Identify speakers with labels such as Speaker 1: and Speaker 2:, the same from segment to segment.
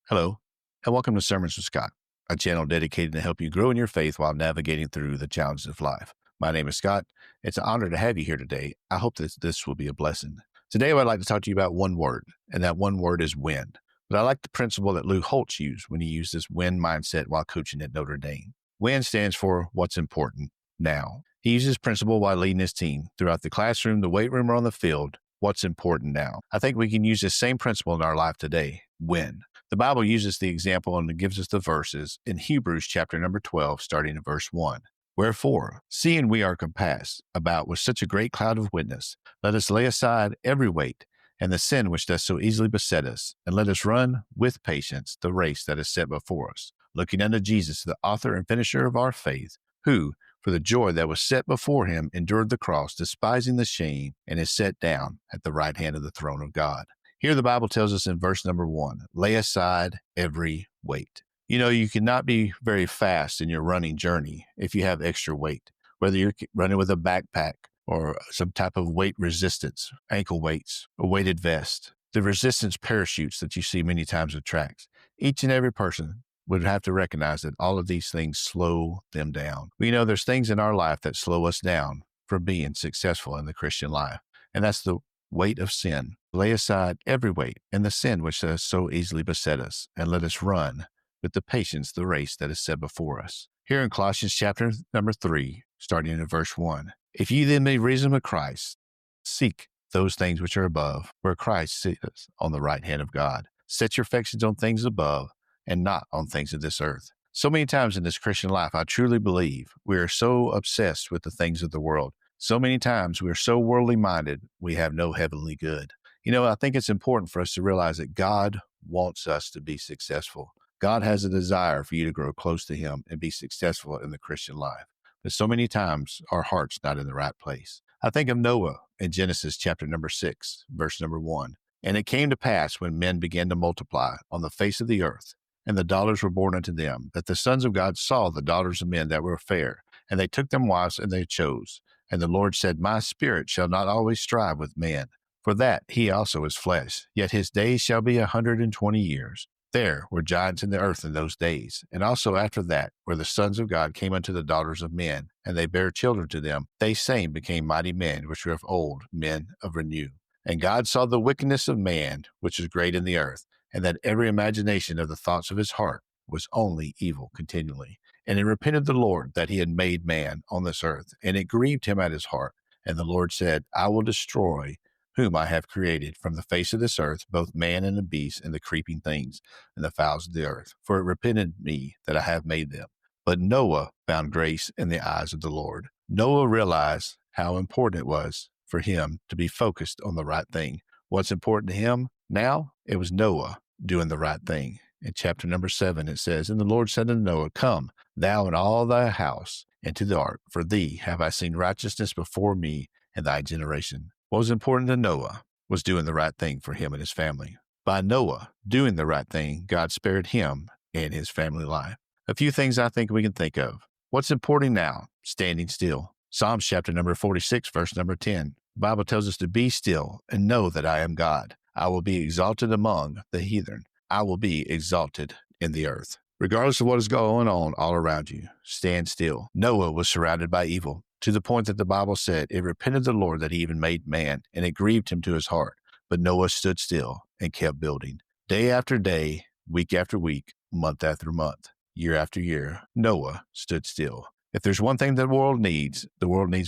Speaker 1: Hello, and welcome to Sermons with Scott, a channel dedicated to help you grow in your faith while navigating through the challenges of life. My name is Scott. It's an honor to have you here today. I hope that this will be a blessing. Today, I'd like to talk to you about one word, and that one word is win. But I like the principle that Lou Holtz used when he used this win mindset while coaching at Notre Dame. WIN stands for what's important now. He uses this principle while leading his team throughout the classroom, the weight room, or on the field. What's important now? I think we can use this same principle in our life today. Win. The Bible uses the example and gives us the verses in Hebrews chapter number 12, starting in verse 1. Wherefore, seeing we are compassed about with such a great cloud of witness, let us lay aside every weight and the sin which does so easily beset us, and let us run with patience the race that is set before us, looking unto Jesus, the author and finisher of our faith, who, for the joy that was set before him, endured the cross, despising the shame, and is set down at the right hand of the throne of God. Here the Bible tells us in verse number 1, lay aside every weight. You know, you cannot be very fast in your running journey if you have extra weight, whether you're running with a backpack or some type of weight resistance, ankle weights, a weighted vest, the resistance parachutes that you see many times with tracks. Each and every person would have to recognize that all of these things slow them down. We know there's things in our life that slow us down from being successful in the Christian life, and that's the weight of sin. Lay aside every weight and the sin which does so easily beset us, and let us run with the patience the race that is set before us. Here in Colossians chapter number 3, starting in verse 1, if ye then be risen with Christ, seek those things which are above, where Christ sitteth on the right hand of God. Set your affections on things above, and not on things of this earth. So many times in this Christian life, I truly believe we are so obsessed with the things of the world. So many times we are so worldly minded, we have no heavenly good. You know, I think it's important for us to realize that God wants us to be successful. God has a desire for you to grow close to him and be successful in the Christian life. But so many times our heart's not in the right place. I think of Noah in Genesis chapter number 6, verse number 1. And it came to pass when men began to multiply on the face of the earth, and the daughters were born unto them, that the sons of God saw the daughters of men that were fair, and they took them wives, and they chose. And the Lord said, my spirit shall not always strive with man, for that he also is flesh, yet his days shall be 120 years. There were giants in the earth in those days, and also after that, where the sons of God came unto the daughters of men, and they bare children to them, they same became mighty men, which were of old, men of renew. And God saw the wickedness of man, which is great in the earth, and that every imagination of the thoughts of his heart was only evil continually. And it repented the Lord that he had made man on this earth, and it grieved him at his heart. And the Lord said, I will destroy whom I have created from the face of this earth, both man and the beast, and the creeping things, and the fowls of the earth. For it repented me that I have made them. But Noah found grace in the eyes of the Lord. Noah realized how important it was for him to be focused on the right thing. What's important to him now? It was Noah doing the right thing. In chapter number 7, it says, and the Lord said unto Noah, come, thou and all thy house into the ark, for thee have I seen righteousness before me in thy generation. What was important to Noah was doing the right thing for him and his family. By Noah doing the right thing, God spared him and his family life. A few things I think we can think of. What's important now? Standing still. Psalms chapter number 46, verse number 10. The Bible tells us to be still and know that I am God. I will be exalted among the heathen. I will be exalted in the earth. Regardless of what is going on all around you, stand still. Noah was surrounded by evil, to the point that the Bible said it repented the Lord that he even made man, and it grieved him to his heart. But Noah stood still and kept building. Day after day, week after week, month after month, year after year, Noah stood still. If there's one thing the world needs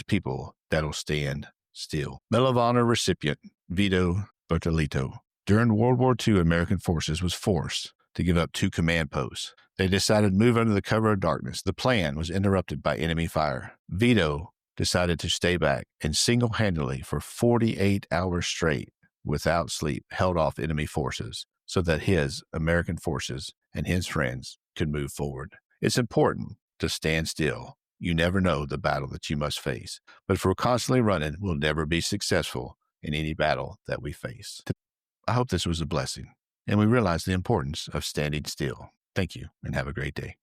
Speaker 1: people that'll stand still. Medal of Honor recipient Vito Bertolito. During World War II, American forces was forced to give up 2 command posts. They decided to move under the cover of darkness. The plan was interrupted by enemy fire. Vito decided to stay back and single-handedly for 48 hours straight, without sleep, held off enemy forces so that his American forces and his friends could move forward. It's important to stand still. You never know the battle that you must face. But if we're constantly running, we'll never be successful in any battle that we face. I hope this was a blessing, and we realize the importance of standing still. Thank you, and have a great day.